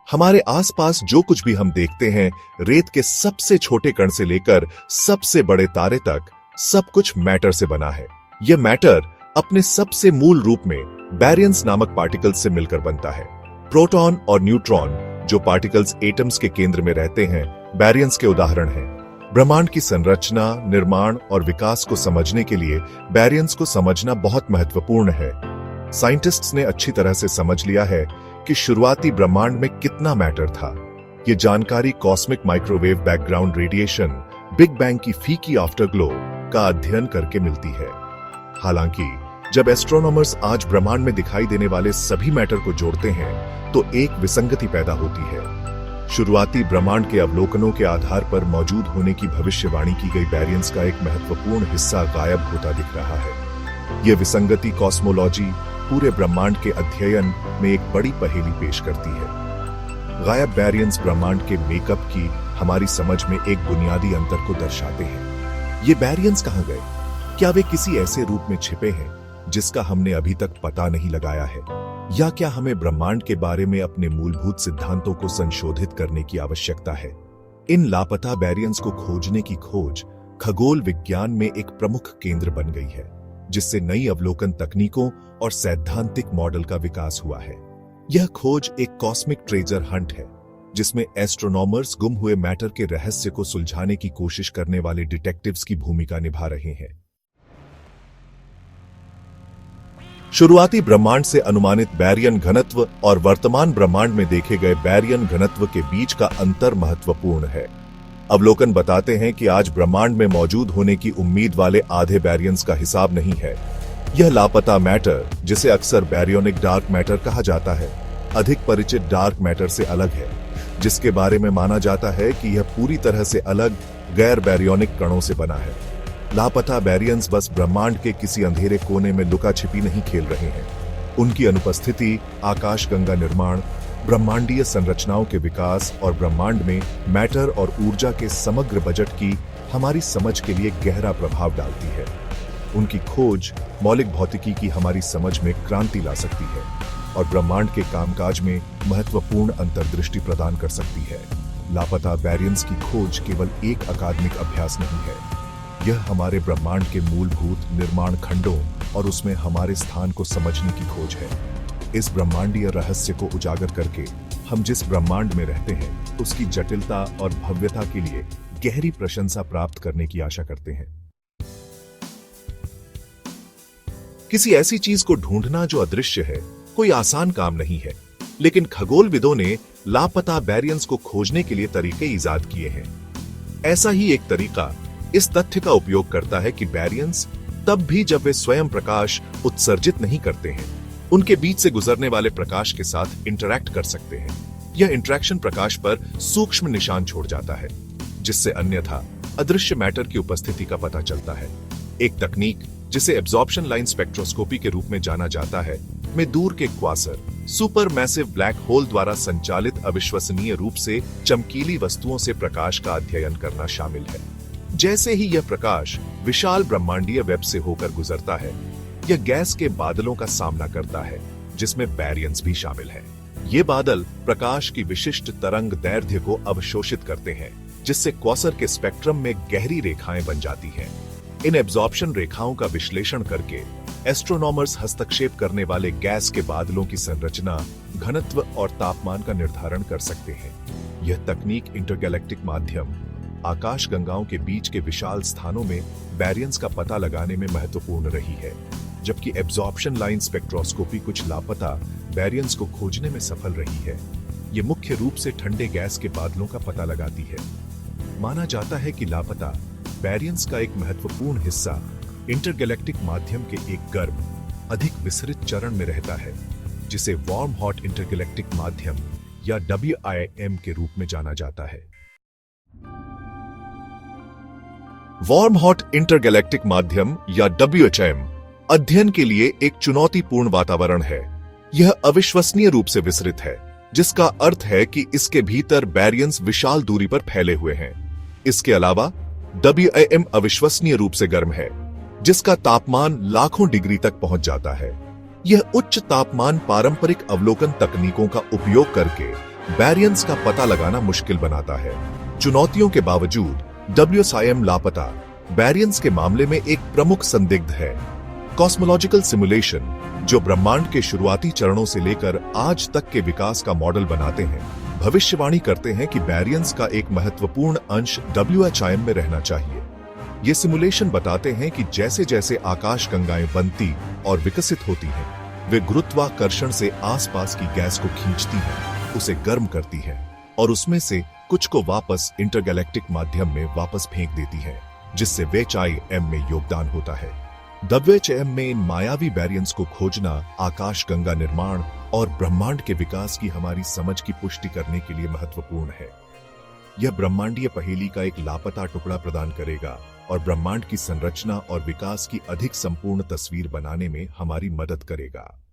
हमारे आसपास जो कुछ भी हम देखते हैं, रेत के सबसे छोटे कण से लेकर सबसे बड़े तारे तक, सब कुछ मैटर से बना है। यह मैटर अपने सबसे मूल रूप में बैरियंस नामक पार्टिकल्स से मिलकर बनता है। प्रोटॉन और न्यूट्रॉन, जो पार्टिकल्स एटम्स के केंद्र में रहते हैं, बैरियंस के उदाहरण हैं। ब्रह्मांड की संरचना, निर्माण और विकास को समझने के लिए बैरियंस को समझना बहुत महत्वपूर्ण है। साइंटिस्ट्स ने अच्छी तरह से समझ लिया है कि शुरुआती ब्रह्मांड में कितना मैटर था। ये जानकारी cosmic microwave background radiation, big bang की फीकी आफ्टरग्लो का अध्ययन करके मिलती है। हालांकि जब एस्ट्रोनॉमर्स आज ब्रह्मांड में दिखाई देने वाले सभी मैटर को जोड़ते हैं तो एक विसंगति पैदा होती है। शुरुआती ब्रह्मांड के अवलोकनों के आधार पर मौजूद होने की भविष्यवाणी की गई बैरियंस का एक महत्वपूर्ण हिस्सा गायब होता दिख रहा है। यह विसंगति कॉस्मोलॉजी पूरे ब्रह्मांड के अध्ययन में एक बड़ी पहेली पेश करती है। गायब बैरियंस ब्रह्मांड के मेकअप की हमारी समझ में एक बुनियादी अंतर को दर्शाते हैं। ये बैरियंस कहां गए? क्या वे किसी ऐसे रूप में छिपे हैं जिसका हमने अभी तक पता नहीं लगाया है, या क्या हमें ब्रह्मांड के बारे में अपने मूलभूत सिद्धांतों को संशोधित करने की आवश्यकता है? इन लापता बैरियंस को खोजने की खोज खगोल विज्ञान में एक प्रमुख केंद्र बन गई है, जिससे नई अवलोकन तकनीकों और सैद्धांतिक मॉडल का विकास हुआ है। यह खोज एक कॉस्मिक ट्रेजर हंट है, जिसमें एस्ट्रोनॉमर्स गुम हुए मैटर के रहस्य को सुलझाने की कोशिश करने वाले डिटेक्टिव्स की भूमिका निभा रहे हैं। शुरुआती ब्रह्मांड से अनुमानित बैरियन घनत्व और वर्तमान ब्रह्मांड में देखे गए बैरियन घनत्व के बीच का अंतर महत्वपूर्ण है। अवलोकन बताते हैं कि आज ब्रह्मांड में मौजूद होने की उम्मीद वाले आधे बैरियंस का हिसाब नहीं है। यह लापता मैटर, जिसे अक्सर बैरियोनिक डार्क मैटर कहा जाता है, अधिक परिचित डार्क मैटर से अलग है, जिसके बारे में माना जाता है कि यह पूरी तरह से अलग गैर बैरियोनिक कणों से बना है। लापता बैरियंस बस ब्रह्मांड के किसी अंधेरे कोने में लुका छिपी नहीं खेल रहे हैं। उनकी अनुपस्थिति आकाशगंगा निर्माण, ब्रह्मांडीय संरचनाओं के विकास और ब्रह्मांड में मैटर और ऊर्जा के समग्र बजट की हमारी समझ के लिए गहरा प्रभाव डालती है। उनकी खोज मौलिक भौतिकी की हमारी समझ में क्रांति ला सकती है और ब्रह्मांड के कामकाज में महत्वपूर्ण अंतर्दृष्टि प्रदान कर सकती है। लापता बैरियंस की खोज केवल एक अकादमिक अभ्यास नहीं है, यह हमारे ब्रह्मांड के मूलभूत निर्माण खंडों और उसमें हमारे स्थान को समझने की खोज है। इस ब्रह्मांडीय रहस्य को उजागर करके हम जिस ब्रह्मांड में रहते हैं उसकी जटिलता और भव्यता के लिए गहरी प्रशंसा प्राप्त करने की आशा करते हैं। किसी ऐसी चीज को ढूंढना जो अदृश्य है कोई आसान काम नहीं है, लेकिन खगोलविदों ने लापता बैरियंस को खोजने के लिए तरीके इजाद किए हैं। ऐसा ही एक तरीका इस तथ्य का उपयोग करता है कि बैरियंस तब भी जब वे स्वयं प्रकाश उत्सर्जित नहीं करते हैं, उनके बीच से गुजरने वाले प्रकाश के साथ इंटरैक्ट कर सकते हैं। यह इंटरैक्शन प्रकाश पर सूक्ष्म निशान छोड़ जाता है, जिससे अन्यथा अदृश्य मैटर की उपस्थिति का पता चलता है। एक तकनीक जिसे एब्जॉर्प्शन लाइन स्पेक्ट्रोस्कोपी के रूप में जाना जाता है, में दूर के Quasar, super massive black hole द्वारा संचालित अविश्वसनीय रूप से चमकीली वस्तुओं से प्रकाश का अध्ययन करना शामिल है। जैसे ही यह प्रकाश विशाल ब्रह्मांडीय वेब से होकर गुजरता है, यह गैस के बादलों का सामना करता है, जिसमें बैरियंस भी शामिल है। ये बादल प्रकाश की विशिष्ट तरंग दैर्ध्य को अवशोषित करते हैं, जिससे क्वासर के स्पेक्ट्रम में गहरी रेखाएं बन जाती हैं। इन एब्जॉर्प्शन रेखाओं का विश्लेषण करके एस्ट्रोनॉमर्स हस्तक्षेप करने वाले गैस के बादलों की संरचना, घनत्व और तापमान का निर्धारण कर सकते हैं। यह तकनीक इंटरगैलेक्टिक माध्यम, आकाशगंगाओं के बीच के विशाल स्थानों में बैरियंस का पता लगाने में महत्वपूर्ण रही है, जबकि एब्जॉर्प्शन लाइन स्पेक्ट्रोस्कोपी कुछ लापता बैरियंस को खोजने में सफल रही है। यह मुख्य रूप से ठंडे गैस के बादलों का पता लगाती है। माना जाता है कि लापता बैरियंस का एक महत्वपूर्ण हिस्सा इंटरगैलेक्टिक माध्यम के एक गर्म, अधिक विसरित चरण में रहता है, जिसे वार्म हॉट इंटरगैलेक्टिक माध्यम या WIM के रूप में जाना जाता है। वार्म हॉट इंटरगैलेक्टिक माध्यम या WHM अध्ययन के लिए एक चुनौतीपूर्ण वातावरण है। यह अविश्वसनीय रूप से विसरित है, जिसका अर्थ है कि इसके भीतर बैरियंस विशाल दूरी पर फैले हुए हैं। इसके अलावा WIM अविश्वसनीय रूप से गर्म है, जिसका तापमान लाखों डिग्री तक पहुंच जाता है। यह उच्च तापमान पारंपरिक अवलोकन तकनीकों का उपयोग करके बैरियंस का पता लगाना मुश्किल बनाता है। चुनौतियों के बावजूद WSIM लापता बैरियंस के मामले में एक प्रमुख संदिग्ध है। कॉस्मोलॉजिकल सिमुलेशन, जो ब्रह्मांड के शुरुआती चरणों से लेकर आज तक के विकास का मॉडल बनाते हैं, भविष्यवाणी करते हैं कि बैरियंस का एक महत्वपूर्ण अंश WHIM में रहना चाहिए। ये सिमुलेशन बताते हैं कि जैसे जैसे आकाशगंगाएं बनती और विकसित होती हैं, वे गुरुत्वाकर्षण से आसपास की गैस को खींचती हैं, उसे गर्म करती हैं और उसमें से कुछ को वापस इंटरगैलेक्टिक माध्यम में वापस फेंक देती हैं, जिससे WHIM में योगदान होता है। WHIM में इन मायावी बैरियंस को खोजना आकाशगंगा निर्माण और ब्रह्मांड के विकास की हमारी समझ की पुष्टि करने के लिए महत्वपूर्ण है। यह ब्रह्मांडीय पहेली का एक लापता टुकड़ा प्रदान करेगा और ब्रह्मांड की संरचना और विकास की अधिक संपूर्ण तस्वीर बनाने में हमारी मदद करेगा।